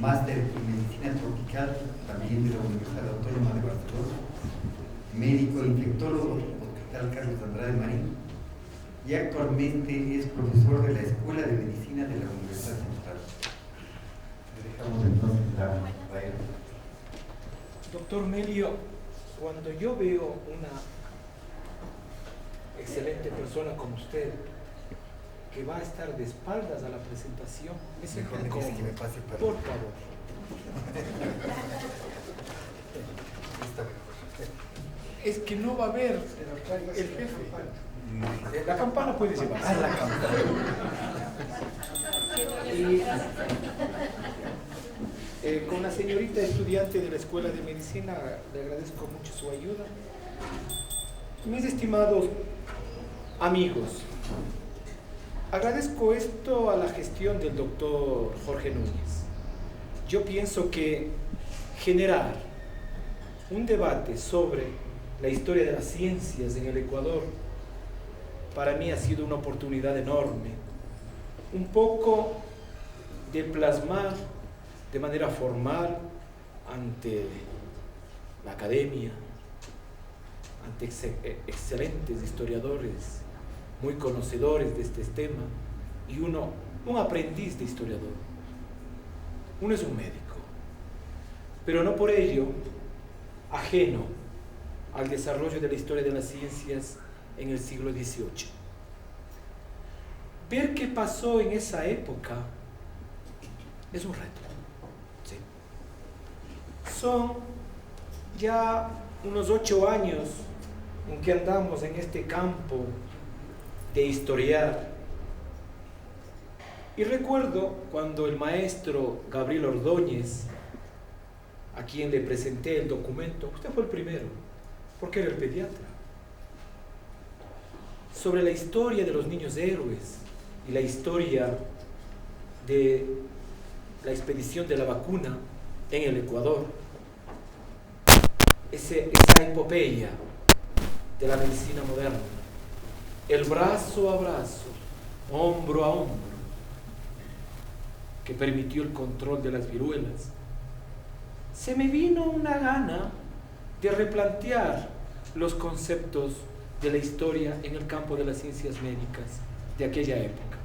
máster en medicina tropical, también de la Universidad Autónoma de Barcelona, médico infectólogo del Hospital Carlos Andrade Marín, y actualmente es profesor de la Escuela de Medicina de la Universidad Central. Le dejamos entonces la palabra. Doctor Melio, cuando yo veo una excelente persona como usted, que va a estar de espaldas a la presentación, me siento incómodo. Que me pase para... Por favor. Es que no va a haber el jefe. La campana puede llevar. Ah, la campana. Con la señorita estudiante de la Escuela de Medicina, le agradezco mucho su ayuda. Mis estimados amigos, agradezco esto a la gestión del doctor Jorge Núñez. Yo pienso que generar un debate sobre la historia de las ciencias en el Ecuador para mí ha sido una oportunidad enorme, un poco de plasmar de manera formal ante la academia, ante excelentes historiadores, muy conocedores de este tema, y un aprendiz de historiador. Uno es un médico, pero no por ello ajeno al desarrollo de la historia de las ciencias en el siglo XVIII. Ver qué pasó en esa época es un reto. ¿Sí? Son ya unos 8 años en que andamos en este campo de historiar. Y recuerdo cuando el maestro Gabriel Ordóñez, a quien le presenté el documento, usted fue el primero, porque era el pediatra, sobre la historia de los niños héroes y la historia de la expedición de la vacuna en el Ecuador, esa epopeya de la medicina moderna, el brazo a brazo, hombro a hombro, que permitió el control de las viruelas, se me vino una gana de replantear los conceptos de la historia en el campo de las ciencias médicas de aquella época.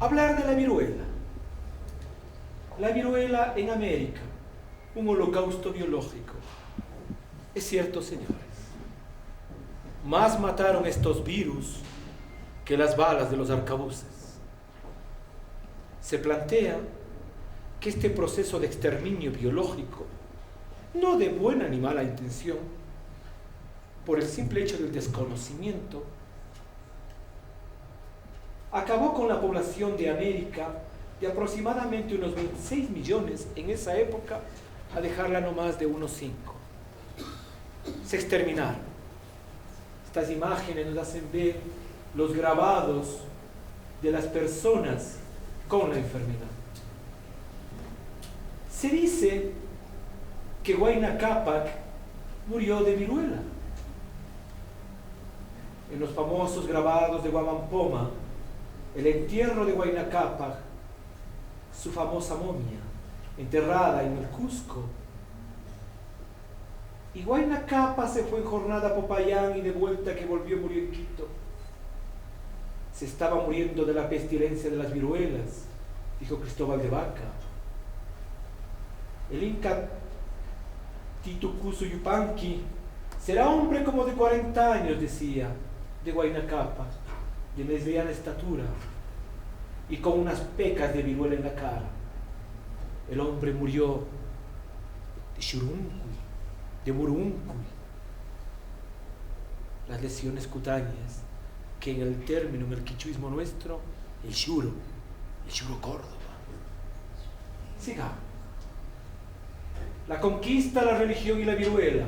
Hablar de la viruela. La viruela en América, un holocausto biológico. Es cierto, señores. Más mataron estos virus que las balas de los arcabuces. Se plantea que este proceso de exterminio biológico, no de buena ni mala intención, por el simple hecho del desconocimiento, acabó con la población de América de aproximadamente unos 26 millones en esa época, a dejarla no más de unos 5. Se exterminaron. Estas imágenes nos hacen ver los grabados de las personas con la enfermedad. Se dice que Huayna Cápac murió de viruela. En los famosos grabados de Huamampoma, el entierro de Huayna Cápac, su famosa momia, enterrada en el Cusco. Y Huayna Cápac se fue en jornada a Popayán y de vuelta que volvió murió en Quito. Se estaba muriendo de la pestilencia de las viruelas, dijo Cristóbal de Vaca. El inca Titucuzo Yupanqui será hombre como de 40 años, decía, de Huayna Cápac, de mediana estatura y con unas pecas de viruela en la cara. El hombre murió de churuncuy, de buruncuy, las lesiones cutáneas, que en el término, en el quichuismo nuestro, el churo Córdoba. Siga. La conquista, la religión y la viruela.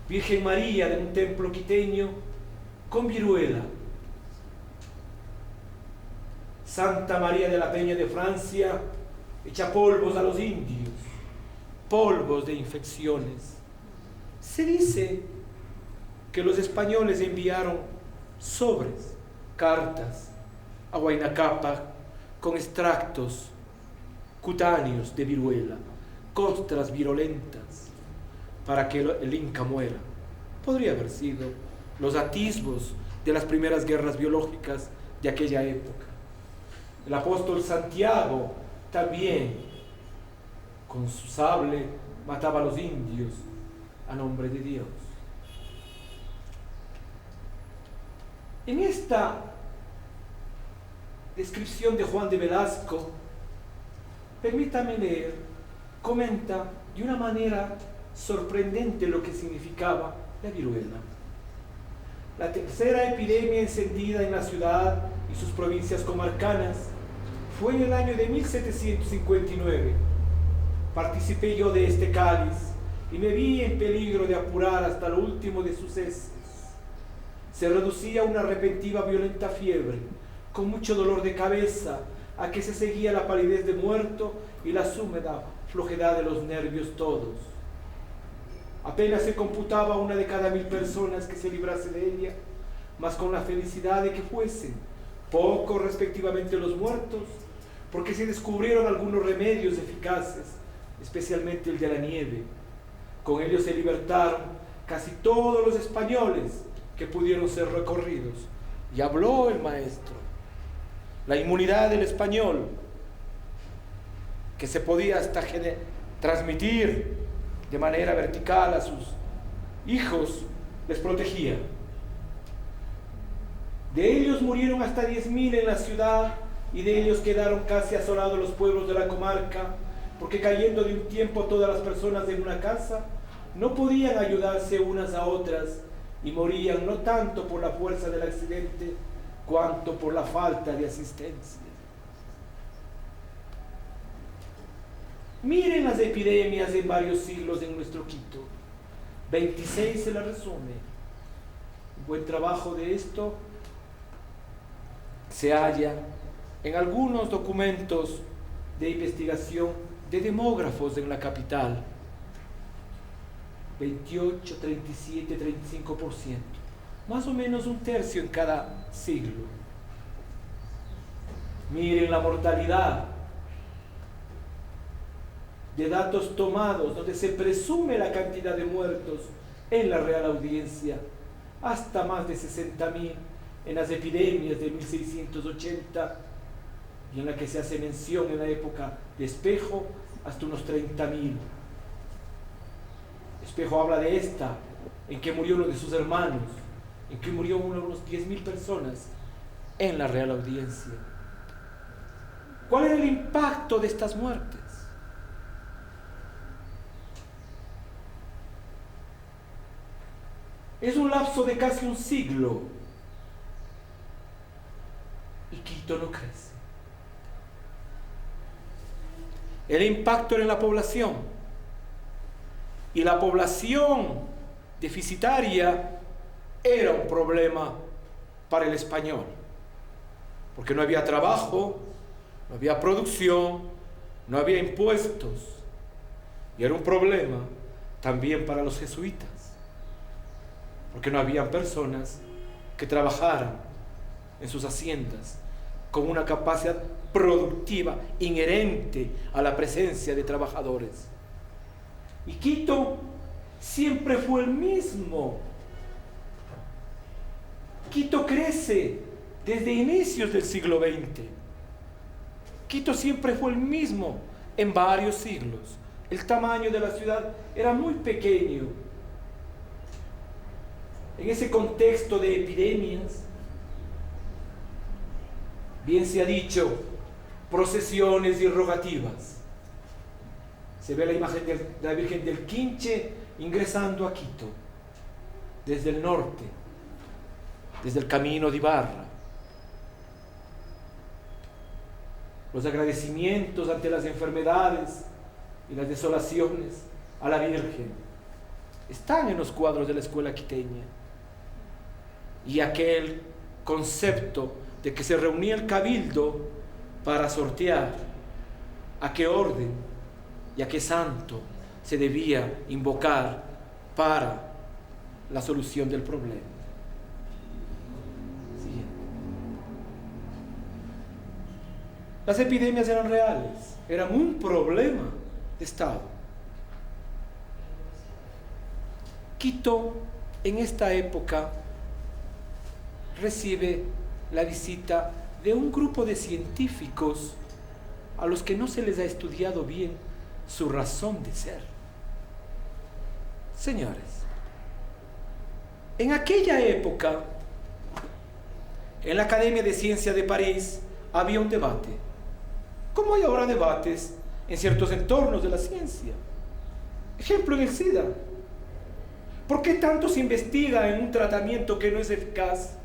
Virgen María de un templo quiteño con viruela. Santa María de la Peña de Francia echa polvos a los indios, polvos de infecciones. Se dice que los españoles enviaron sobres, cartas, a Huayna Capac con extractos cutáneos de viruela, costras virulentas, para que el Inca muera. Podría haber sido los atisbos de las primeras guerras biológicas de aquella época. El apóstol Santiago también, con su sable, mataba a los indios a nombre de Dios. En esta descripción de Juan de Velasco, permítame leer, comenta de una manera sorprendente lo que significaba la viruela. La tercera epidemia encendida en la ciudad y sus provincias comarcanas fue en el año de 1759. Participé yo de este cáliz y me vi en peligro de apurar hasta lo último de sus heces. Se reducía a una repentina violenta fiebre, con mucho dolor de cabeza, a que se seguía la palidez de muerto y la húmeda flojedad de los nervios todos. Apenas se computaba una de cada 1000 personas que se librase de ella, mas con la felicidad de que fuesen pocos respectivamente los muertos, porque se descubrieron algunos remedios eficaces, especialmente el de la nieve. Con ellos se libertaron casi todos los españoles que pudieron ser recorridos. Y habló el maestro. La inmunidad del español, que se podía hasta transmitir de manera vertical a sus hijos, les protegía. De ellos murieron hasta 10.000 en la ciudad, y de ellos quedaron casi asolados los pueblos de la comarca, porque cayendo de un tiempo todas las personas en una casa, no podían ayudarse unas a otras, y morían no tanto por la fuerza del accidente, cuanto por la falta de asistencia. Miren las epidemias en varios siglos en nuestro Quito. 26 se la resume. Un buen trabajo de esto se halla en algunos documentos de investigación de demógrafos en la capital. 28, 37, 35%. Más o menos un tercio en cada siglo. Miren la mortalidad de datos tomados donde se presume la cantidad de muertos en la Real Audiencia, hasta más de 60.000 en las epidemias de 1680, y en la que se hace mención en la época de Espejo hasta unos 30.000. Espejo habla de esta, en que murió uno de sus hermanos, en que murió unos 10.000 personas en la Real Audiencia. ¿Cuál era el impacto de estas muertes? Es un lapso de casi un siglo, y Quito no crece. El impacto era en la población, y la población deficitaria era un problema para el español, porque no había trabajo, no había producción, no había impuestos, y era un problema también para los jesuitas, porque no habían personas que trabajaran en sus haciendas con una capacidad productiva inherente a la presencia de trabajadores. Y Quito siempre fue el mismo. Quito crece desde inicios del siglo XX. Quito siempre fue el mismo en varios siglos. El tamaño de la ciudad era muy pequeño. En ese contexto de epidemias, bien se ha dicho, procesiones y rogativas. Se ve la imagen de la Virgen del Quinche ingresando a Quito, desde el norte, desde el camino de Ibarra. Los agradecimientos ante las enfermedades y las desolaciones a la Virgen están en los cuadros de la escuela quiteña. Y aquel concepto de que se reunía el cabildo para sortear a qué orden y a qué santo se debía invocar para la solución del problema. Siguiente. Las epidemias eran reales, eran un problema de Estado. Quito, en esta época, recibe la visita de un grupo de científicos a los que no se les ha estudiado bien su razón de ser. Señores, en aquella época, en la Academia de Ciencias de París, había un debate, como hay ahora debates en ciertos entornos de la ciencia. Ejemplo, en el SIDA. ¿Por qué tanto se investiga en un tratamiento que no es eficaz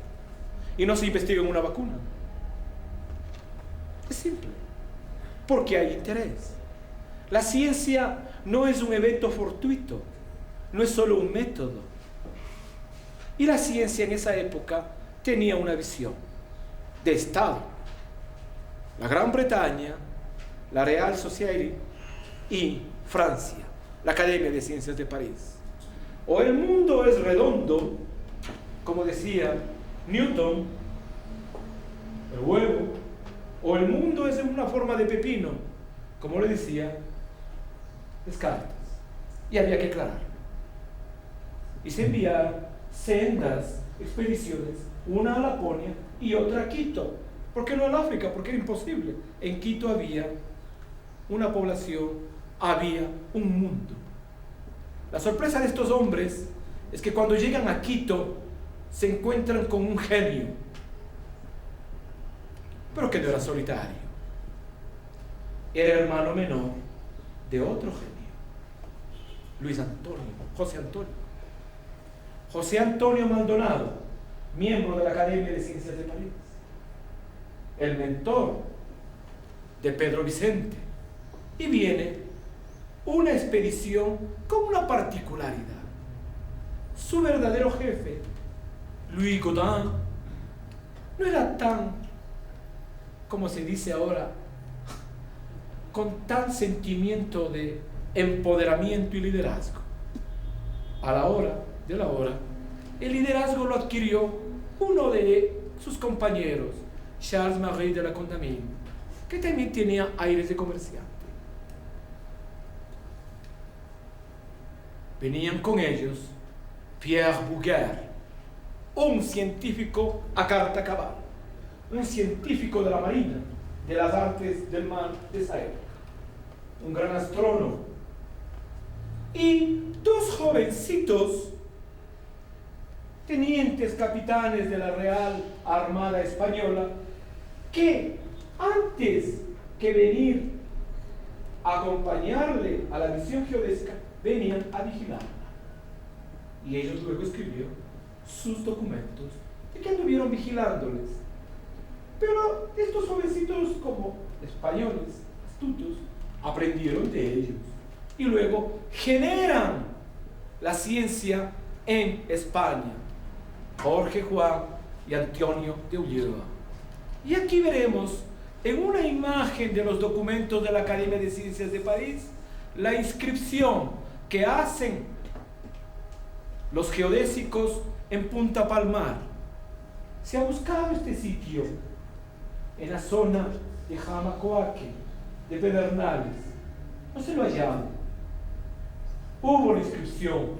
y no se investiga en una vacuna? Es simple, porque hay interés. La ciencia no es un evento fortuito, no es solo un método. Y la ciencia en esa época tenía una visión de Estado. La Gran Bretaña, la Real Society y Francia, la Academia de Ciencias de París. O el mundo es redondo, como decía Newton, el huevo, o el mundo es en una forma de pepino, como le decía Descartes. Y había que aclarar. Y se enviaron sendas expediciones, una a Laponia y otra a Quito. ¿Por qué no al África? Porque era imposible. En Quito había una población, había un mundo. La sorpresa de estos hombres es que cuando llegan a Quito se encuentran con un genio, pero que no era solitario, era hermano menor de otro genio, José Antonio Maldonado, miembro de la Academia de Ciencias de París, el mentor de Pedro Vicente. Y viene una expedición con una particularidad. Su verdadero jefe, Louis Gaudin, no era tan, como se dice ahora, con tan sentimiento de empoderamiento y liderazgo. A la hora de la hora, el liderazgo lo adquirió uno de sus compañeros, Charles-Marie de la Condamine, que también tenía aires de comerciante. Venían con ellos Pierre Bouguer, un científico a carta cabal, un científico de la marina, de las artes del mar de esa época, un gran astrónomo, y dos jovencitos, tenientes capitanes de la Real Armada Española, que antes que venir a acompañarle a la misión geodésica, venían a vigilarla. Y ellos luego escribieron sus documentos de que anduvieron vigilándoles. Pero estos jovencitos, como españoles astutos, aprendieron de ellos y luego generan la ciencia en España. Jorge Juan y Antonio de Ulloa. Y aquí veremos en una imagen de los documentos de la Academia de Ciencias de París la inscripción que hacen los geodésicos en Punta Palmar. Se ha buscado este sitio en la zona de Jamacoaque, de Pedernales. No se lo hallaron. Hubo una inscripción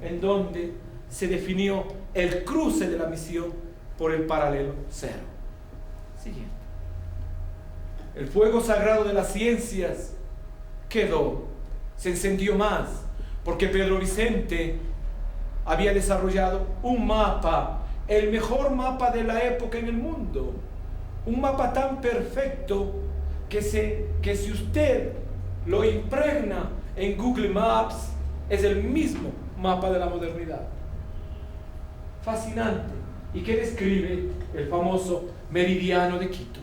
en donde se definió el cruce de la misión por el paralelo cero. Siguiente. El fuego sagrado de las ciencias quedó, se encendió más, porque Pedro Vicente había desarrollado un mapa, el mejor mapa de la época en el mundo, un mapa tan perfecto que si usted lo impregna en Google Maps, es el mismo mapa de la modernidad. Fascinante, y que describe el famoso meridiano de Quito,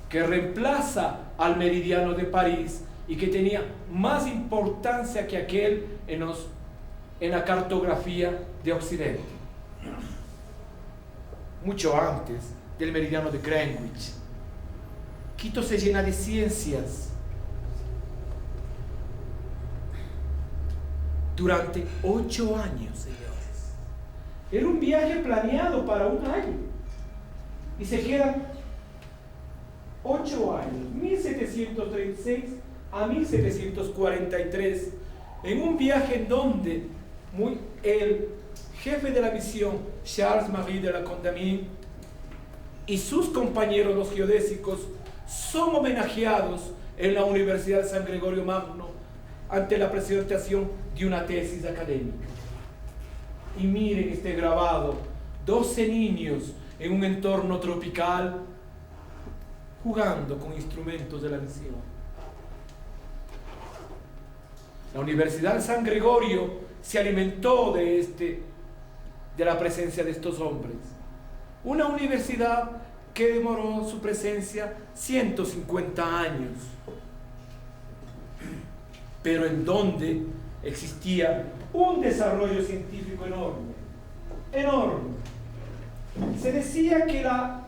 que reemplaza al meridiano de París y que tenía más importancia que aquel en la cartografía de Occidente, mucho antes del meridiano de Greenwich. Quito se llena de ciencias durante 8 años, señores. Era un viaje planeado para 1 año y se quedan 8 años, 1736 a 1743, en un viaje en donde el jefe de la misión, Charles-Marie de la Condamine, y sus compañeros los geodésicos son homenajeados en la Universidad de San Gregorio Magno ante la presentación de una tesis académica. Y miren este grabado, 12 niños en un entorno tropical jugando con instrumentos de la misión. La Universidad de San Gregorio se alimentó de la presencia de estos hombres. Una universidad que demoró su presencia 150 años, pero en donde existía un desarrollo científico enorme. Se decía que la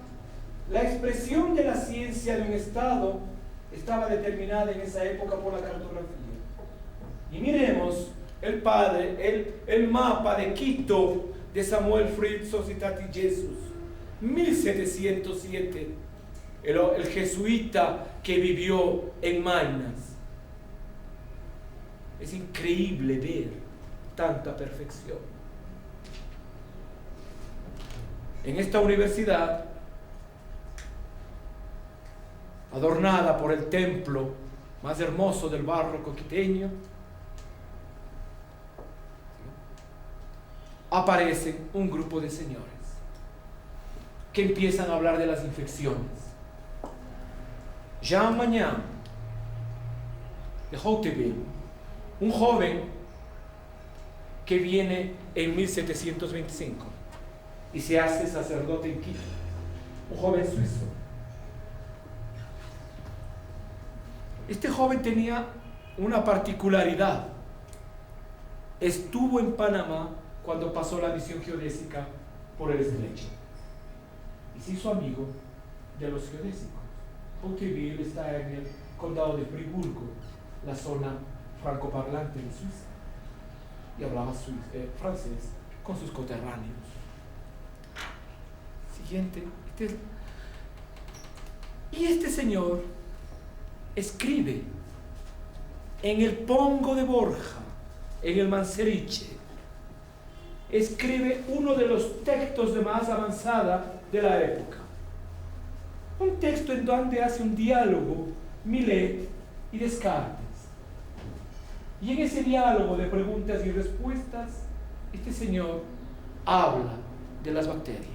expresión de la ciencia de un estado estaba determinada en esa época por la cartografía. Y miremos el mapa de Quito de Samuel Fritz Societati Jesus, 1707, el jesuita que vivió en Maynas. Es increíble ver tanta perfección. En esta universidad, adornada por el templo más hermoso del barroco quiteño, aparecen un grupo de señores que empiezan a hablar de las infecciones. Jean Magnan de Hauteville, un joven que viene en 1725 y se hace sacerdote en Quito, un joven suizo. Este joven tenía una particularidad. Estuvo en Panamá cuando pasó la misión geodésica por el estrecho y se hizo amigo de los geodésicos. Hauteville está en el condado de Friburgo, la zona francoparlante de Suiza, y hablaba francés con sus coterráneos. Siguiente. Y este señor escribe en el Pongo de Borja, en el Manseriche, escribe uno de los textos de más avanzada de la época. Un texto en donde hace un diálogo Millet y Descartes. Y en ese diálogo de preguntas y respuestas, este señor habla de las bacterias.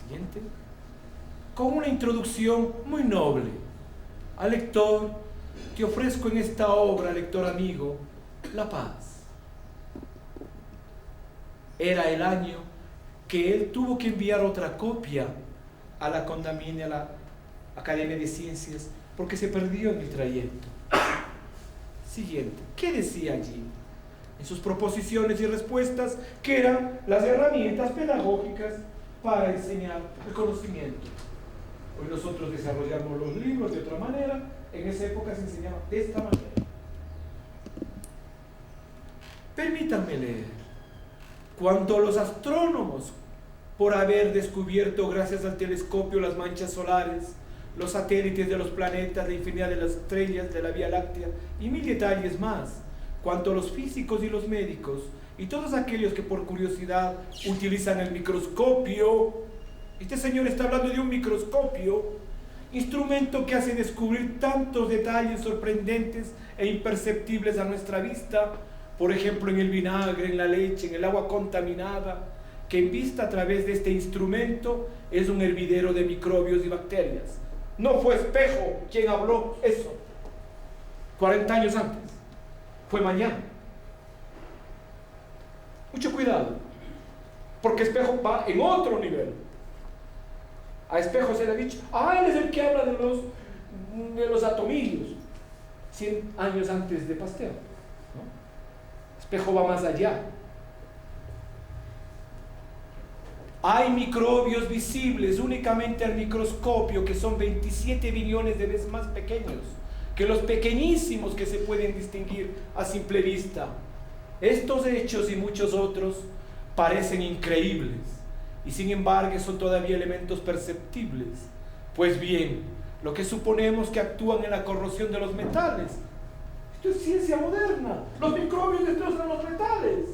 Siguiente. Con una introducción muy noble. Al lector, te ofrezco en esta obra, lector amigo, la paz. Era el año que él tuvo que enviar otra copia a la Condamine, a la Academia de Ciencias, porque se perdió en el trayecto. Siguiente. ¿Qué decía allí? En sus proposiciones y respuestas, que eran las herramientas pedagógicas para enseñar el conocimiento. Hoy nosotros desarrollamos los libros de otra manera, en esa época se enseñaba de esta manera. Permítanme leer. Cuando los astrónomos, por haber descubierto gracias al telescopio las manchas solares, los satélites de los planetas, la infinidad de las estrellas de la Vía Láctea y mil detalles más, cuanto los físicos y los médicos y todos aquellos que por curiosidad utilizan el microscopio, este señor está hablando de un microscopio, instrumento que hace descubrir tantos detalles sorprendentes e imperceptibles a nuestra vista, por ejemplo en el vinagre, en la leche, en el agua contaminada, que en vista a través de este instrumento es un hervidero de microbios y bacterias. No fue Espejo quien habló eso 40 años antes, fue Magnan. Mucho cuidado, porque Espejo va en otro nivel. A Espejo se le ha dicho, él es el que habla de los atomillos 100 años antes de Pasteur, ¿no? Espejo va más allá. Hay microbios visibles únicamente al microscopio que son 27 billones de veces más pequeños que los pequeñísimos que se pueden distinguir a simple vista. Estos hechos y muchos otros parecen increíbles, y sin embargo son todavía elementos perceptibles. Pues bien, lo que suponemos que actúan en la corrosión de los metales, esto es ciencia moderna. Los microbios destrozan los metales.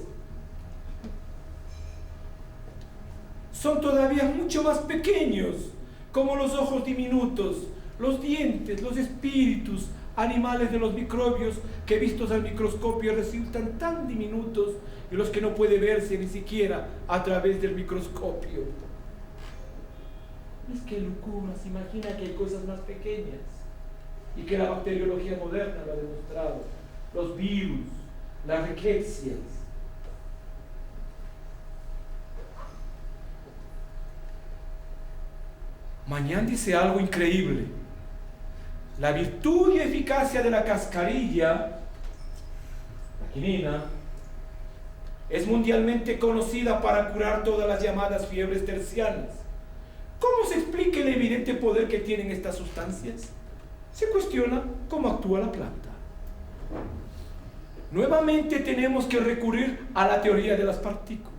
Son todavía mucho más pequeños, como los ojos diminutos, los dientes, los espíritus animales de los microbios que vistos al microscopio resultan tan diminutos y los que no puede verse ni siquiera a través del microscopio. Es que locura, se imagina que hay cosas más pequeñas y que la bacteriología moderna lo ha demostrado. Los virus, las riquecias. Mañana dice algo increíble. La virtud y eficacia de la cascarilla, la quinina, es mundialmente conocida para curar todas las llamadas fiebres tercianas. ¿Cómo se explica el evidente poder que tienen estas sustancias? Se cuestiona cómo actúa la planta. Nuevamente tenemos que recurrir a la teoría de las partículas.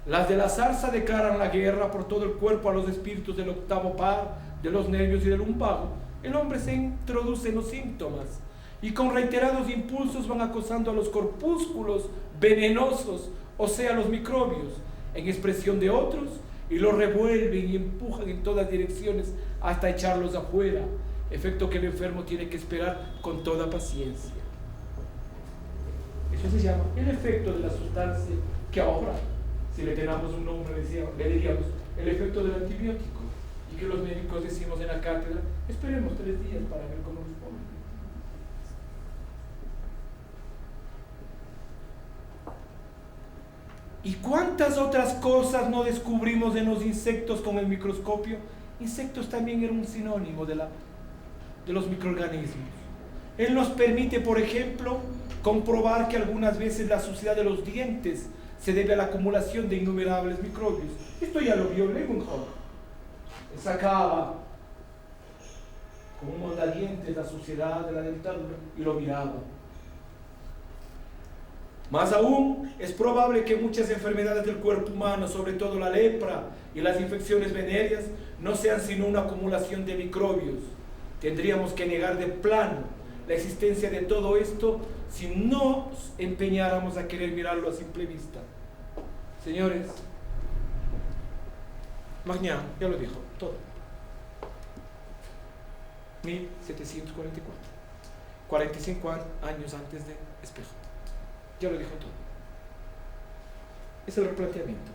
Las de la zarza declaran la guerra por todo el cuerpo a los espíritus del octavo par, de los nervios y del lumbago. El hombre se introduce en los síntomas y con reiterados impulsos van acosando a los corpúsculos venenosos, o sea, los microbios, en expresión de otros, y los revuelven y empujan en todas direcciones hasta echarlos afuera, efecto que el enfermo tiene que esperar con toda paciencia. Eso se llama el efecto de la sustancia que ahora, si le tenemos un nombre, le diríamos el efecto del antibiótico, y que los médicos decimos en la cátedra, esperemos 3 días para ver cómo responde. ¿Y cuántas otras cosas no descubrimos en los insectos con el microscopio? Insectos también eran un sinónimo de los microorganismos. Él nos permite, por ejemplo, comprobar que algunas veces la suciedad de los dientes se debe a la acumulación de innumerables microbios. Esto ya lo vio Leeuwenhoek. Sacaba con un mondadientes la suciedad de la dentadura y lo miraba. Más aún, es probable que muchas enfermedades del cuerpo humano, sobre todo la lepra y las infecciones venéreas, no sean sino una acumulación de microbios. Tendríamos que negar de plano la existencia de todo esto si no nos empeñáramos a querer mirarlo a simple vista. Señores, Magnan ya lo dijo todo. 1744, 45 años antes de Espejo. Ya lo dijo todo. Es el replanteamiento.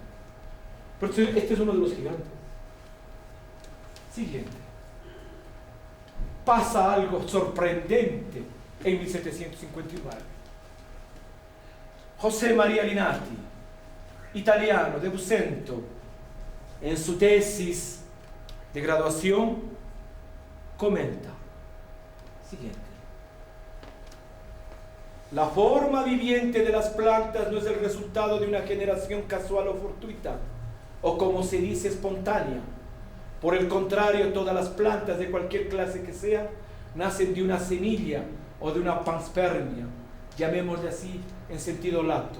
Pero este es uno de los gigantes. Siguiente. Pasa algo sorprendente en 1759. José María Linati, italiano de Busento, en su tesis de graduación, comenta siguiente: la forma viviente de las plantas no es el resultado de una generación casual o fortuita, o como se dice, espontánea. Por el contrario, todas las plantas de cualquier clase que sean, nacen de una semilla o de una panspermia, llamémosle así en sentido lato.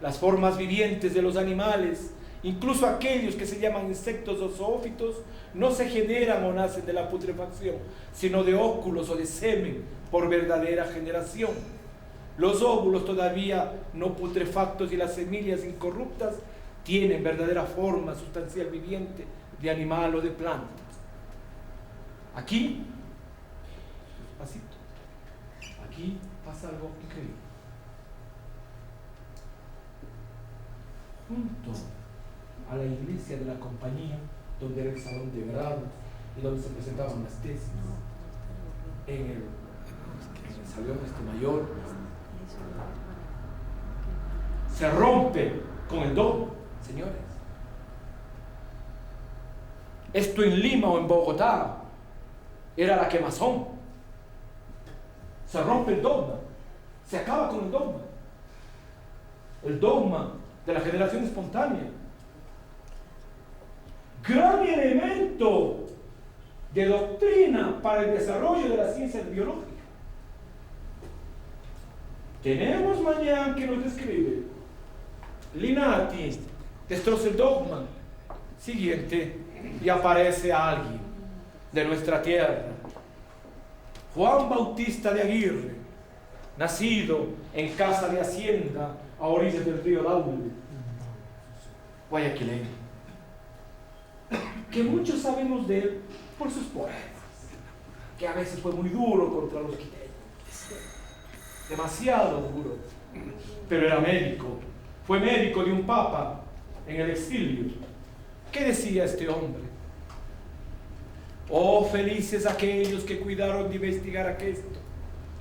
Las formas vivientes de los animales, incluso aquellos que se llaman insectos o zoófitos, no se generan o nacen de la putrefacción, sino de óculos o de semen por verdadera generación. Los óvulos todavía no putrefactos y las semillas incorruptas tienen verdadera forma sustancial viviente de animal o de planta. Aquí, despacito, aquí pasa algo increíble. Junto a la iglesia de la compañía, donde era el salón de grado y donde se presentaban las tesis, en el salón mayor, se rompe con el dogma, señores. Esto en Lima o en Bogotá era la quemazón. Se rompe el dogma, se acaba con el dogma de la generación espontánea. Gran elemento de doctrina para el desarrollo de la ciencia biológica. Tenemos mañana que nos describe Linati destroza el dogma. Siguiente, y aparece alguien de nuestra tierra, Juan Bautista de Aguirre, nacido en casa de hacienda a orillas del río Daule, guayaquileño, que muchos sabemos de él por sus poemas, que a veces fue muy duro contra los quiteños, demasiado duro, pero era médico, fue médico de un papa en el exilio. ¿Qué decía este hombre? Oh, felices aquellos que cuidaron de investigar aquesto,